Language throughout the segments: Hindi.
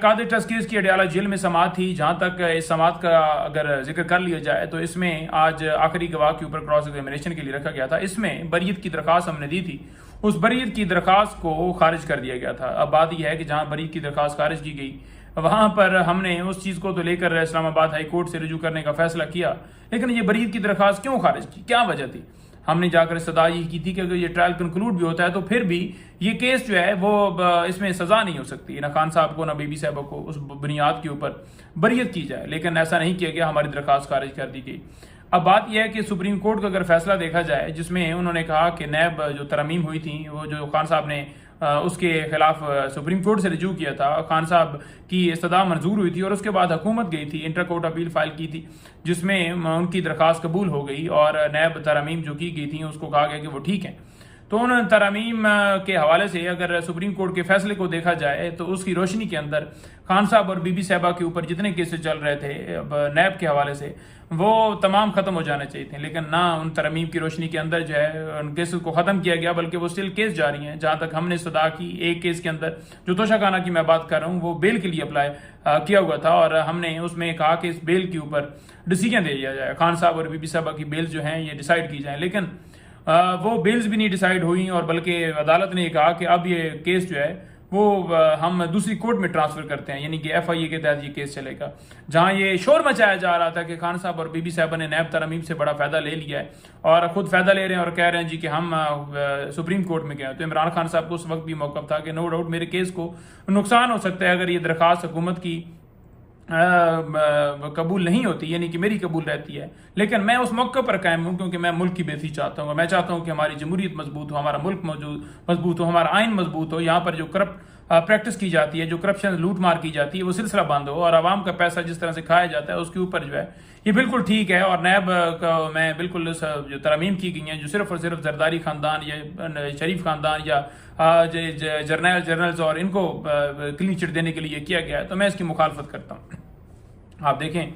अलकादर ट्रस्ट केस की अडयाला जेल में समाअत थी। जहां तक इस समाअत का अगर जिक्र कर लिया जाए तो इसमें आज आखिरी गवाह के ऊपर क्रॉस एग्जामिनेशन के लिए रखा गया था। इसमें बरीयत की दरखास्त हमने दी थी, उस बरीयत की दरखास्त को खारिज कर दिया गया था। अब बात यह है कि जहां बरीयत की दरखास्त खारिज की गई वहां पर हमने उस चीज को तो लेकर इस्लामाबाद हाई कोर्ट से रुजू करने का फैसला किया, लेकिन ये बरीयत की दरखास्त क्यों खारिज की, क्या वजह थी? हमने जाकर इस्तदा ये की थी कि अगर ये ट्रायल कंक्लूड भी होता है तो फिर भी ये केस जो है वो इसमें सजा नहीं हो सकती, ना खान साहब को ना बीबी साहबा को उस बुनियाद के ऊपर बरीयत की जाए, लेकिन ऐसा नहीं किया गया, हमारी दरखास्त खारिज कर दी गई। अब बात यह है कि सुप्रीम कोर्ट का अगर फैसला देखा जाए जिसमें उन्होंने कहा कि नैब जो तरमीम हुई थी वो जो खान साहब ने उसके खिलाफ सुप्रीम कोर्ट से रिजू किया था, खान साहब की इस्तदा मंजूर हुई थी और उसके बाद हुकूमत गई थी, इंटर कोर्ट अपील फाइल की थी जिसमें उनकी दरखास्त कबूल हो गई और नैब तरमीम जो की गई थी उसको कहा गया कि वो ठीक है। तो उन तरमीम के हवाले से अगर सुप्रीम कोर्ट के फैसले को देखा जाए तो उसकी रोशनी के अंदर खान साहब और बीबी साहबा के ऊपर जितने केसेस चल रहे थे नैब के हवाले से वो तमाम खत्म हो जाने चाहिए थे, लेकिन ना उन तरमीम की रोशनी के अंदर जो है उन केसेस को खत्म किया गया, बल्कि वो स्टिल केस जारी हैं। जहां तक हमने इस्तदा की एक केस के अंदर जो तोशाखाना की मैं बात कर रहा हूँ वो बेल के लिए अप्लाई किया हुआ था और हमने उसमें कहा कि इस बेल के ऊपर डिसीजन दे दिया जाए, खान साहब और बीबी साहबा की बेल्स जो हैं ये डिसाइड की जाए, लेकिन वो बेल्स भी नहीं डिसाइड हुई और बल्कि अदालत ने कहा कि अब ये केस जो है वो हम दूसरी कोर्ट में ट्रांसफर करते हैं, यानी कि FIA के तहत ये केस चलेगा। जहां ये शोर मचाया जा रहा था कि खान साहब और बीबी साहबा ने नैब तरमीम से बड़ा फायदा ले लिया है और खुद फायदा ले रहे हैं और कह रहे हैं जी कि हम सुप्रीम कोर्ट में गए, तो इमरान खान साहब को उस वक्त भी मौक़िफ़ था कि नो डाउट मेरे केस को नुकसान हो सकता है अगर ये दरखास्त हुकूमत की कबूल नहीं होती, यानी कि मेरी कबूल रहती है, लेकिन मैं उस मौके पर कायम हूं क्योंकि मैं मुल्क की बेहतरी चाहता हूं। मैं चाहता हूं कि हमारी जमहूरियत मजबूत हो, हमारा मुल्क मजबूत हो, हमारा आइन मजबूत हो, यहाँ पर जो करप्ट प्रैक्टिस की जाती है, जो करप्शन लूट मार की जाती है वो सिलसिला बंद हो और आवाम का पैसा जिस तरह से खाया जाता है उसके ऊपर जो है ये बिल्कुल ठीक है। और नैब का मैं बिल्कुल जो तरमीम की गई हैं जो सिर्फ और सिर्फ जरदारी खानदान या शरीफ खानदान या जर्नल्स और इनको क्लीन चिट देने के लिए किया गया है, तो मैं इसकी मुखालफत करता हूँ। आप देखें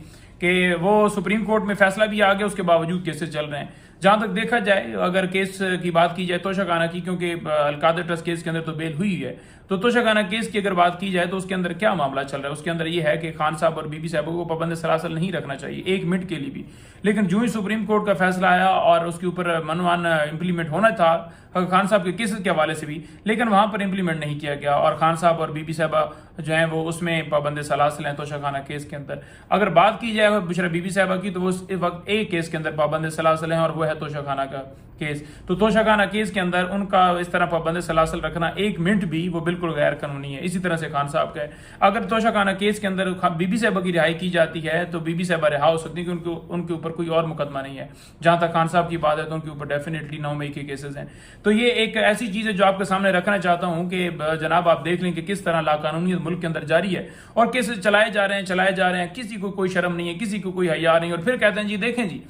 कि वो सुप्रीम कोर्ट में फैसला भी आ गया, उसके बावजूद केसेस चल रहे हैं। जहां तक देखा जाए अगर केस की बात की जाए तोशाखाना की, क्योंकि अलकादर ट्रस्ट केस के अंदर तो बेल हुई है, तो तोशाखाना केस की अगर बात की जाए तो उसके अंदर क्या मामला चल रहा है? उसके अंदर यह है कि खान साहब और बीबी साहब को पाबंद सलासल नहीं रखना चाहिए एक मिनट के लिए भी, लेकिन जो ही सुप्रीम कोर्ट का फैसला आया और उसके ऊपर मनमान इंप्लीमेंट होना था खान साहब के केसेस के हवाले से भी, लेकिन वहां पर इंप्लीमेंट नहीं किया गया और खान साहब और बीबी साहबा जो है वो उसमें पाबंद सलासल हैं तोशाखाना केस के अंदर। अगर बात की जाए बुशरा बीबी साहबा की तो वो इस वक्त एक केस के अंदर पाबंद सलासल हैं और वो है तोशाखाना का केस। तो तोशाखाना केस के अंदर उनका इस तरह पाबंद सलासल रखना एक मिनट भी वो बिल्कुल गैर कानूनी है। इसी तरह से खान साहब का है, अगर तोशाखाना केस के अंदर बीबी साहबा की रिहाई की जाती है तो बीबी साहबा रिहा हो सकती है कि उनके ऊपर कोई और मुकदमा नहीं है। जहां तक खान साहब की बात है तो उनके ऊपर डेफिनेटली 9 मई के केसेस हैं। तो ये एक ऐसी चीज है जो आपके सामने रखना चाहता हूं कि जनाब आप देख लें कि किस तरह लाकानूनियत मुल्क के अंदर जारी है और केसेस चलाए जा रहे हैं, किसी को कोई शर्म नहीं है, किसी को कोई हया नहीं, और फिर कहते हैं जी देखें जी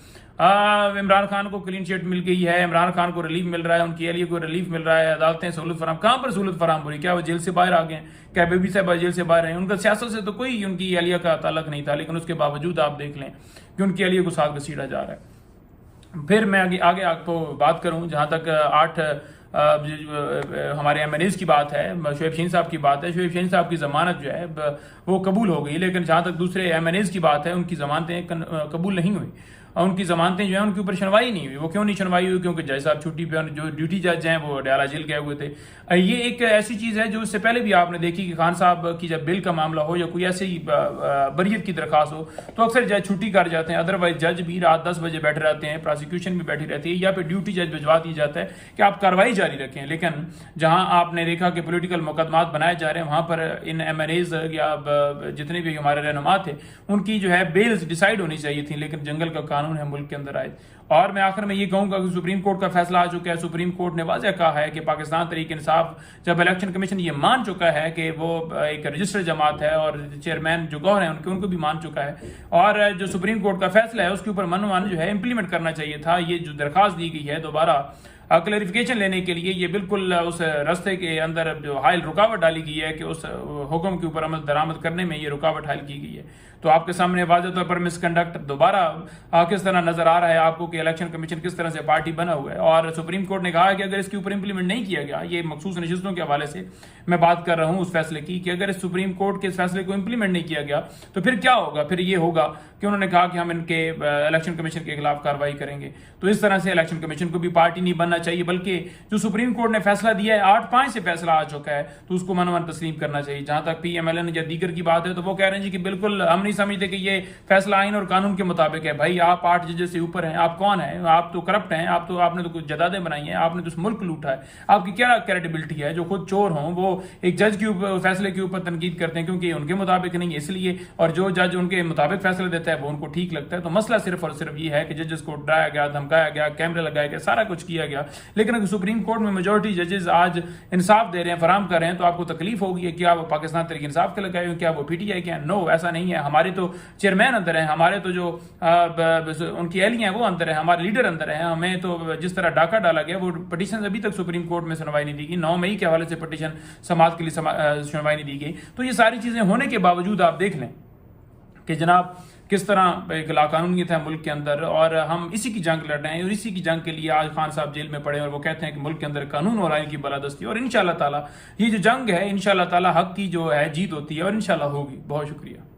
इमरान खान को क्लीन चिट मिल गई है, इमरान खान को रिलीफ मिल रहा है, उनकी एहलिया को रिलीफ मिल रहा है, अदालतें सहूलत फराम। कहां पर सहूलत फराम हो रही? क्या वो जेल से बाहर आ गए? क्या बीबी साहब जेल से बाहर हैं? उनका सियासत से तो कोई उनकी एहलिया का ताल्लुक नहीं था, लेकिन उसके बावजूद आप देख लें कि उनकी एहलिया को साथ घसीटा जा रहा है। फिर मैं आगे आपको बात करूं, जहां तक 8 हमारे MNAs की बात है, शोएब शहीन साहब की बात है। शोएब शहीन साहब की जमानत जो है वो कबूल हो गई, लेकिन जहां तक दूसरे MNAs की बात है उनकी जमानतें कबूल नहीं हुई। उनकी जमानतें जो है उनके ऊपर सुनवाई नहीं हुई। वो क्यों नहीं सुनवाई हुई? क्योंकि जज साहब छुट्टी पे, जो ड्यूटी जज हैं वो अडयाला जेल गए हुए थे। ये एक ऐसी चीज़ है जो इससे पहले भी आपने देखी कि खान साहब की जब बिल का मामला हो या कोई ऐसी बरीयत की दरखास्त हो तो अक्सर जज छुट्टी कर जाते हैं, अदरवाइज जज भी रात 10 बजे बैठे रहते हैं, प्रोसिक्यूशन भी बैठी रहती है, या फिर ड्यूटी जज भिजवा दी जाता है कि आप कार्रवाई जारी रखें। लेकिन जहां आपने देखा कि पॉलिटिकल मुकदमात बनाए जा रहे हैं वहां पर इन MNAs या जितने भी हमारे रहनुमा थे उनकी जो है बेल्स डिसाइड होनी चाहिए थी, लेकिन जंगल का कानून है मुल्क के अंदर आए। और मैं आखिर में ये कहूंगा कि सुप्रीम कोर्ट का फैसला आ चुका है। सुप्रीम कोर्ट ने वाज़ेह कहा है कि पाकिस्तान तहरीक इंसाफ, जब इलेक्शन कमीशन ये मान चुका है कि वो एक रजिस्टर्ड जमात है और चेयरमैन जो गौहर हैं उनको भी मान चुका है, और जो सुप्रीम कोर्ट का फैसला है उसके ऊपर मनमान जो है इंप्लीमेंट करना चाहिए था। ये जो दरखास्त दी गई है दोबारा क्लैरिफिकेशन लेने के लिए ये बिल्कुल उस रास्ते के अंदर जो हायल रुकावट डाली गई है कि उस हुक्म के ऊपर अमल दरामद करने में ये रुकावट हायल की गई है। तो आपके सामने वाज़ेह तौर पर मिसकंडक्ट दोबारा किस तरह नजर आ रहा है आपको कि इलेक्शन कमीशन किस तरह से पार्टी बना हुआ है। और सुप्रीम कोर्ट ने कहा कि अगर इसके ऊपर इंप्लीमेंट नहीं किया गया, ये मखसूस नशिस्तों के हवाले से मैं बात कर रहा हूं उस फैसले की, कि अगर इस सुप्रीम कोर्ट के इस फैसले को इंप्लीमेंट नहीं किया गया तो फिर क्या होगा। फिर ये होगा कि उन्होंने कहा कि हम इनके इलेक्शन कमीशन के खिलाफ कार्रवाई करेंगे। तो इस तरह से इलेक्शन कमीशन को भी पार्टी नहीं बनना चाहिए, बल्कि जो सुप्रीम कोर्ट ने फैसला दिया है 8-5 से फैसला आ चुका है तो उसको मनवन तस्लीम करना चाहिए। जहां तक PMLN या दीगर की बात है तो वो कह रहे हैं जी कि बिल्कुल हम नहीं समझते कि ये फैसला आइन और कानून के मुताबिक है। भाई आप 8 जजेस से ऊपर हैं, आप कौन हैं? आप तो करप्ट हैं, आपने तो कुछ जदादें बनाई हैं, आपने तो मुल्क लूटा है। आपकी क्या क्रेडिबिलिटी है जो खुद चोर हों वो एक जज के ऊपर फैसले के ऊपर तनकीद करते हैं क्योंकि उनके मुताबिक नहीं है इसलिए, और जो जज उनके मुताबिक फैसला देता है वो उनको ठीक लगता है। तो मसला सिर्फ और सिर्फ ये है कि जजेस को डराया गया, धमकाया गया, कैमरे लगाए गए, सारा कुछ किया गया। लेकिन अगर सुप्रीम कोर्ट में मेजोरिटी जजेस आज इंसाफ दे रहे हैं, फराम कर रहे हैं, तो आपको तकलीफ होगी। क्या वो पाकिस्तान तहरीक इंसाफ के लगाए हुए, क्या वो PTI के हैं? नो, ऐसा नहीं है। हमारे तो चेयरमैन अंदर है, हमारे तो जो उनकी एहलियां हैं वो अंदर है, हमारे लीडर अंदर है। हमें तो जिस तरह डाका डाला गया, वो पिटीशन अभी तक सुप्रीम कोर्ट में सुनवाई नहीं दी गई। 9 मई के हवाले से पिटीशन समाज के लिए सुनवाई नहीं दी गई। तो ये सारी चीजें होने के बावजूद आप देख लें कि जनाब किस तरह एक लाकानूनीयत है मुल्क के अंदर, और हम इसी की जंग लड़ रहे हैं। और इसी की जंग के लिए आज खान साहब जेल में पड़े और वो कहते हैं कि मुल्क के अंदर कानून और आइन की बालादस्ती। और इंशाल्लाह ताला ये जो जंग है, इंशाल्लाह ताला हक की जो है जीत होती है और इंशाल्लाह होगी। बहुत शुक्रिया।